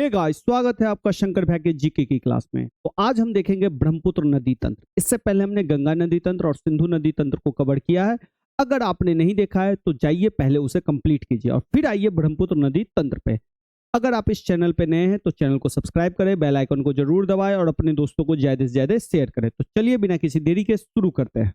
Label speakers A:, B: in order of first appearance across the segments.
A: Hey guys, स्वागत है आपका शंकर भाई के जीके की क्लास में। तो आज हम देखेंगे ब्रह्मपुत्र नदी तंत्र। इससे पहले हमने गंगा नदी तंत्र और सिंधु नदी तंत्र को कवर किया है। अगर आपने नहीं देखा है तो जाइए पहले उसे कंप्लीट कीजिए और फिर आइए ब्रह्मपुत्र नदी तंत्र पे। अगर आप इस चैनल पे नए हैं तो चैनल को सब्सक्राइब करें, बेल आइकन को जरूर दबाएं और अपने दोस्तों को ज्यादा से ज्यादा शेयर करें। तो चलिए बिना किसी देरी के शुरू करते हैं।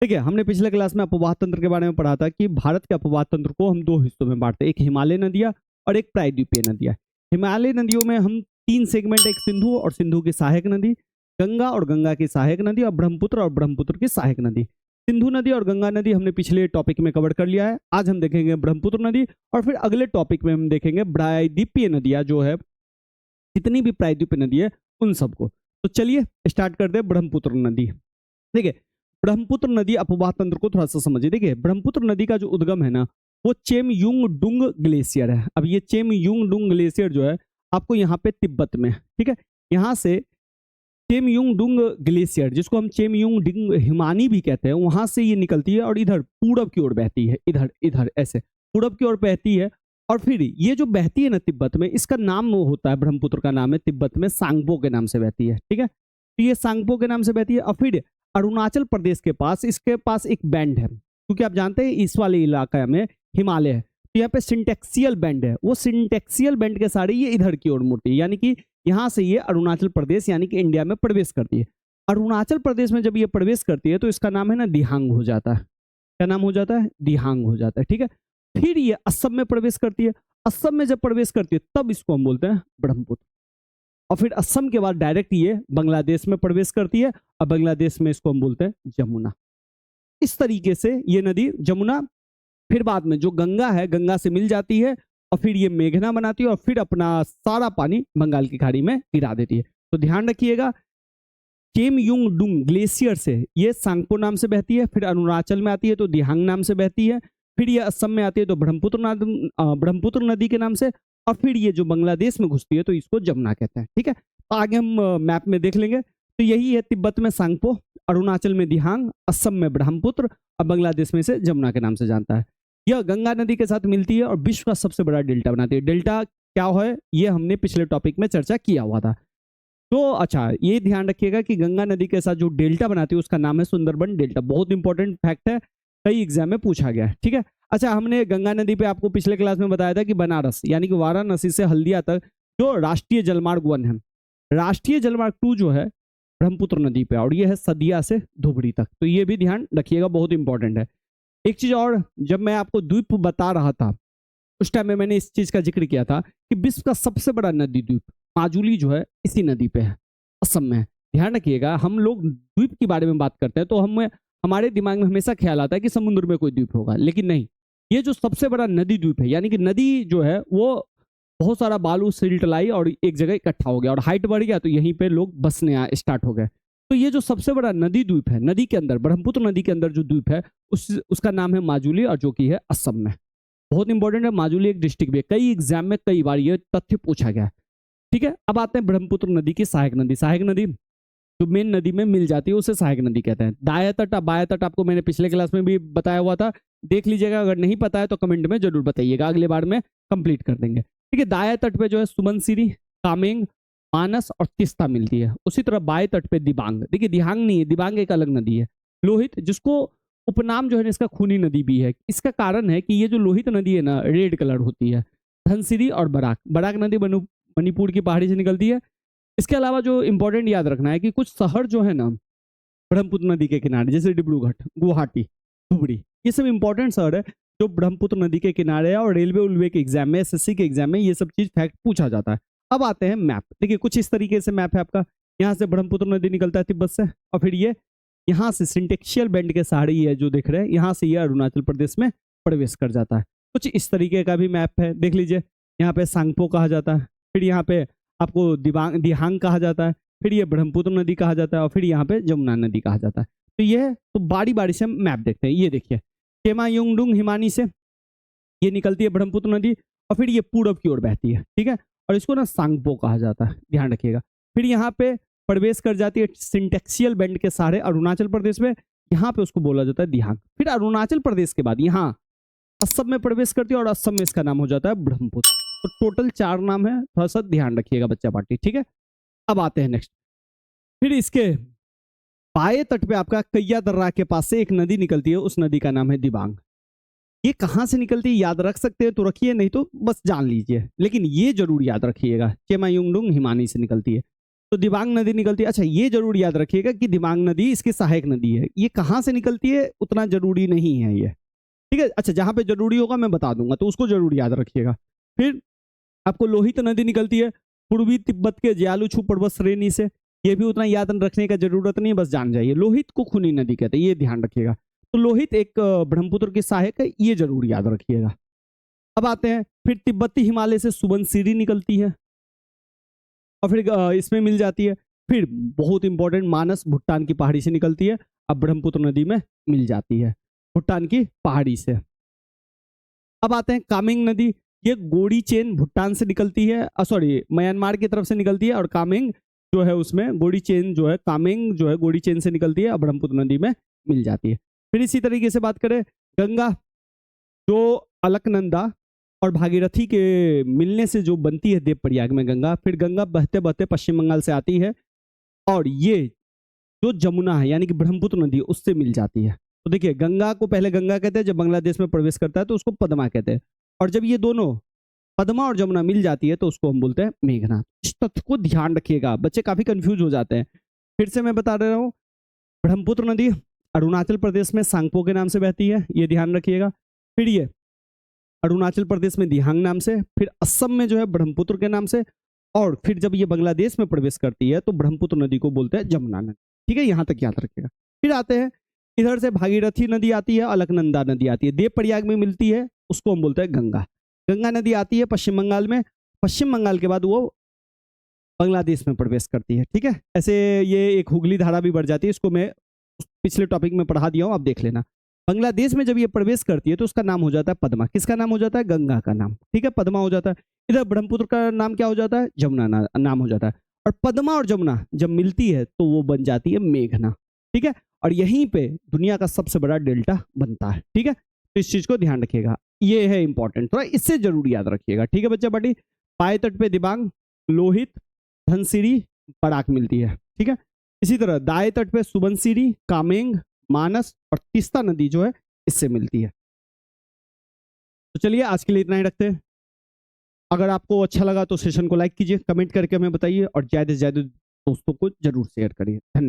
A: ठीक है, हमने पिछले क्लास में अपवाह तंत्र के बारे में पढ़ा था कि भारत के अपवाह तंत्र को हम दो हिस्सों में बांटते हैं, एक हिमालय नदियां और एक प्रायद्वीपीय नदियां। हिमालय नदियों में हम तीन सेगमेंट, एक सिंधु और सिंधु की सहायक नदी, गंगा और गंगा की सहायक नदी और ब्रह्मपुत्र की सहायक नदी। सिंधु नदी और गंगा नदी हमने पिछले टॉपिक में कवर कर लिया है। आज हम देखेंगे ब्रह्मपुत्र नदी और फिर अगले टॉपिक में हम देखेंगे प्रायद्वीपीय नदियां, जो है जितनी भी प्रायद्वीपीय नदी है उन सबको। तो चलिए स्टार्ट करते हैं ब्रह्मपुत्र नदी। देखिए, ब्रह्मपुत्र नदी अपवाह तंत्र को थोड़ा सा समझिए। देखिए, ब्रह्मपुत्र नदी का जो उद्गम है ना, वो चेमयुंगडुंग ग्लेशियर है। अब ये चेमयुंगडुंग ग्लेशियर जो है आपको यहाँ पे तिब्बत में, ठीक है, यहाँ से चेमयुंगडुंग ग्लेशियर, जिसको हम चेमयुंगडिंग हिमानी भी कहते हैं, वहां से ये निकलती है और इधर पूरब की ओर बहती है, इधर इधर ऐसे पूरब की ओर बहती है। और फिर ये जो बहती है ना तिब्बत में, इसका नाम वो होता है, ब्रह्मपुत्र का नाम है तिब्बत में सांगपो के नाम से बहती है। ठीक है, तो ये सांगपो के नाम से बहती है। और फिर अरुणाचल प्रदेश के पास इसके पास एक बैंड है, क्योंकि आप जानते हैं इस वाले इलाके में हिमालय है, तो यहाँ पे सिंटेक्सियल बैंड है। वो सिंटेक्सियल बैंड के सारे ये इधर की ओर मुड़ती है, यानी कि यहाँ से ये अरुणाचल प्रदेश यानी कि इंडिया में प्रवेश करती है। अरुणाचल प्रदेश में जब ये प्रवेश करती है तो इसका नाम है ना दिहांग हो जाता है। क्या नाम हो जाता है? दिहांग हो जाता है। ठीक है, फिर ये असम में प्रवेश करती है। असम में जब प्रवेश करती है तब इसको हम बोलते हैं ब्रह्मपुत्र। और फिर असम के बाद डायरेक्ट ये बांग्लादेश में प्रवेश करती है और बांग्लादेश में इसको हम बोलते हैं जमुना। इस तरीके से ये नदी जमुना फिर बाद में जो गंगा है, गंगा से मिल जाती है और फिर ये मेघना बनाती है और फिर अपना सारा पानी बंगाल की खाड़ी में गिरा देती है। तो ध्यान रखिएगा, चेमयुंगडुंग ग्लेशियर से ये सांगपो नाम से बहती है, फिर अरुणाचल में आती है तो दिहांग नाम से बहती है, फिर ये असम में आती है तो ब्रह्मपुत्र नदी के नाम से, और फिर ये जो बांग्लादेश में घुसती है तो इसको जमुना कहते हैं। ठीक है, तो आगे हम मैप में देख लेंगे। तो यही है, तिब्बत में सांगपो, अरुणाचल में दिहांग, असम में ब्रह्मपुत्र और बांग्लादेश में से जमुना के नाम से जानता है। यह गंगा नदी के साथ मिलती है और विश्व का सबसे बड़ा डेल्टा बनाती है। डेल्टा क्या है ये हमने पिछले टॉपिक में चर्चा किया हुआ था। तो अच्छा, ये ध्यान रखिएगा कि गंगा नदी के साथ जो डेल्टा बनाती है उसका नाम है सुंदरबन डेल्टा। बहुत इंपॉर्टेंट फैक्ट है, कई एग्जाम में पूछा गया है। ठीक है, अच्छा, हमने गंगा नदी पे आपको पिछले क्लास में बताया था कि बनारस यानी कि वाराणसी से हल्दिया तक जो राष्ट्रीय जलमार्ग 1 है, राष्ट्रीय जलमार्ग 2 जो है ब्रह्मपुत्र नदी पे, और ये है सदिया से धुबरी तक। तो ये भी ध्यान रखिएगा, बहुत इंपॉर्टेंट है। एक चीज और, जब मैं आपको द्वीप बता रहा था उस टाइम में मैंने इस चीज का जिक्र किया था कि विश्व का सबसे बड़ा नदी द्वीप माजुली जो है इसी नदी पे है, असम में। ध्यान रखिएगा, हम लोग द्वीप के बारे में बात करते हैं तो हमारे दिमाग में हमेशा ख्याल आता है कि समुद्र में कोई द्वीप होगा, लेकिन नहीं, ये जो सबसे बड़ा नदी द्वीप है, यानी कि नदी जो है वो बहुत सारा बालू सिल्ट लाई और एक जगह इकट्ठा हो गया और हाइट बढ़ गया तो यहीं पे लोग बसने स्टार्ट हो गए। तो ये जो सबसे बड़ा नदी द्वीप है, नदी के अंदर, ब्रह्मपुत्र नदी के अंदर जो द्वीप है उसका नाम है माजुली, और जो कि है असम में। बहुत इंपॉर्टेंट है, माजुली एक डिस्ट्रिक्ट भी है। कई एग्जाम में कई बार ये तथ्य पूछा गया है। ठीक है, अब आते हैं ब्रह्मपुत्र नदी की सहायक नदी। सहायक नदी जो मेन नदी में मिल जाती है उसे सहायक नदी कहते हैं। दाया तट, बाया तट आपको मैंने पिछले क्लास में भी बताया हुआ था, देख लीजिएगा। अगर नहीं पता है तो कमेंट में जरूर बताइएगा, अगले बार में कंप्लीट कर देंगे। ठीक है, दाया तट पे जो है सुबनसिरी, कामेंग, मानस और तिस्ता मिलती है। उसी तरह बाएं तट पे दिबांग, देखिए दिहांग नहीं है, दिबांग एक अलग नदी है। लोहित, जिसको उपनाम जो है इसका खूनी नदी भी है। इसका कारण है कि ये जो लोहित नदी है ना, रेड कलर होती है। धनसिरी और बराक, बराक नदी मणिपुर की पहाड़ी से निकलती है। इसके अलावा जो इंपॉर्टेंट याद रखना है कि कुछ शहर जो है ना ब्रह्मपुत्र नदी के किनारे, जैसे डिब्रूगढ़, गुवाहाटी, धुबरी, ये सब इंपॉर्टेंट शहर है जो ब्रह्मपुत्र नदी के किनारे है और रेलवे उलवे के एग्जाम में, एसएससी के एग्जाम में ये सब चीज फैक्ट पूछा जाता है। अब आते हैं मैप। देखिए, कुछ इस तरीके से मैप है आपका। यहाँ से ब्रह्मपुत्र नदी निकलता है तिब्बत से, और फिर ये यहाँ से सिंटेक्शियल बैंड के सहारे ये जो दिख रहे हैं, यहाँ से ये अरुणाचल प्रदेश में प्रवेश कर जाता है। कुछ इस तरीके का भी मैप है, देख लीजिए। यहाँ पे सांगपो कहा जाता है, फिर यहाँ पे आपको दिहांग कहा जाता है, फिर ये ब्रह्मपुत्र नदी कहा जाता है और फिर यहाँ पे जमुना नदी कहा जाता है। तो ये तो बारी बारी से हम मैप देखते हैं। ये देखिए, चेमायुंगडुंग हिमानी से ये निकलती है ब्रह्मपुत्र नदी और फिर ये पूरब की ओर बहती है। ठीक है, और इसको ना सांगपो कहा जाता है, ध्यान रखिएगा। फिर यहाँ पे प्रवेश कर जाती है सिंटेक्सियल बैंड के सहारे अरुणाचल प्रदेश में, यहाँ पे उसको बोला जाता है दिहांग। फिर अरुणाचल प्रदेश के बाद यहाँ असम में प्रवेश करती है और असम में इसका नाम हो जाता है ब्रह्मपुत्र। तो टोटल 4 नाम है, थोड़ा सा ध्यान रखिएगा बच्चा पार्टी, ठीक है। अब आते हैं नेक्स्ट। फिर इसके बाएं तट पे आपका कैया दर्रा के पास से एक नदी निकलती है, उस नदी का नाम है दिबांग। ये कहां से निकलती है याद रख सकते हैं तो रखिए, नहीं तो बस जान लीजिए, लेकिन ये जरूर याद रखिएगा, चेमायुंगडुंग हिमानी से निकलती है। तो दिबांग नदी निकलती है। अच्छा, ये जरूर याद रखिएगा कि दिबांग नदी इसकी सहायक नदी है। ये कहां से निकलती है उतना जरूरी नहीं है ये, ठीक है। अच्छा, जहां पे जरूरी होगा मैं बता दूंगा, तो उसको जरूर याद रखिएगा। फिर आपको लोहित नदी निकलती है पूर्वी तिब्बत के ज्यालुछू पर्वत श्रेणी से। ये भी उतना याद रखने का जरूरत नहीं है, बस जान जाइए। लोहित को खूनी नदी कहते हैं, ये ध्यान रखिएगा। तो लोहित एक ब्रह्मपुत्र की सहायक है, ये जरूर याद रखिएगा। अब आते हैं, फिर तिब्बती हिमालय से सुबनसिरी निकलती है और फिर इसमें मिल जाती है। फिर बहुत इंपॉर्टेंट, मानस भूटान की पहाड़ी से निकलती है, अब ब्रह्मपुत्र नदी में मिल जाती है भूटान की पहाड़ी से। अब आते हैं कामेंग नदी। ये गोड़ी चेन भूटान से निकलती है, सॉरी म्यांमार की तरफ से निकलती है, और कामेंग जो है उसमें गोड़ी चेन जो है, कामेंग जो है गोड़ी चेन से निकलती है, अब ब्रह्मपुत्र नदी में मिल जाती है। फिर इसी तरीके से बात करें, गंगा जो अलकनंदा और भागीरथी के मिलने से जो बनती है देवप्रयाग में गंगा, फिर गंगा बहते बहते पश्चिम बंगाल से आती है और ये जो जमुना है यानी कि ब्रह्मपुत्र नदी उससे मिल जाती है। तो देखिए, गंगा को पहले गंगा कहते हैं, जब बांग्लादेश में प्रवेश करता है तो उसको पद्मा कहते हैं, और जब ये दोनों पद्मा और जमुना मिल जाती है तो उसको हम बोलते हैं मेघना। इस तथ्य को ध्यान रखिएगा, बच्चे काफी कंफ्यूज हो जाते हैं। फिर से मैं बता रहा हूँ, ब्रह्मपुत्र नदी अरुणाचल प्रदेश में सांगपो के नाम से बहती है, ये ध्यान रखिएगा। फिर ये अरुणाचल प्रदेश में दिहांग नाम से, फिर असम में जो है ब्रह्मपुत्र के नाम से, और फिर जब ये बांग्लादेश में प्रवेश करती है तो ब्रह्मपुत्र नदी को बोलते हैं जमुना नदी, ठीक है। यहां तक याद रखिएगा। फिर आते हैं, इधर से भागीरथी नदी आती है, अलकनंदा नदी आती है, देवप्रयाग में मिलती है, उसको हम बोलते हैं गंगा। गंगा नदी आती है पश्चिम बंगाल में, पश्चिम बंगाल के बाद वो बांग्लादेश में प्रवेश करती है, ठीक है। ऐसे ये एक हुगली धारा भी बढ़ जाती है, इसको मैं पिछले टॉपिक में पढ़ा दिया हूं, आप देख लेना। बांग्लादेश में जब ये प्रवेश करती है तो उसका नाम हो जाता है पद्मा। किसका नाम हो जाता है? गंगा का नाम, ठीक है, पद्मा हो जाता है। इधर ब्रह्मपुत्र का नाम क्या हो जाता है? जमुना नाम हो जाता है। और पद्मा और जमुना जब मिलती है तो वो बन जाती है मेघना, ठीक है। और यहीं पे दुनिया का सबसे बड़ा डेल्टा बनता है, ठीक है। तो इस चीज को ध्यान रखिएगा, ये है इंपॉर्टेंट, थोड़ा इससे जरूर याद रखिएगा, ठीक है बच्चा पार्टी। पाए तट पे दिबांग, लोहित, धनसिरी, पराक मिलती है, ठीक है। इसी तरह दाएं तट पे सुबनसिरी, कामेंग, मानस और तीस्ता नदी जो है इससे मिलती है। तो चलिए आज के लिए इतना ही रखते हैं। अगर आपको अच्छा लगा तो सेशन को लाइक कीजिए, कमेंट करके हमें बताइए और ज्यादा से ज्यादा दोस्तों को जरूर शेयर करिए। धन्यवाद।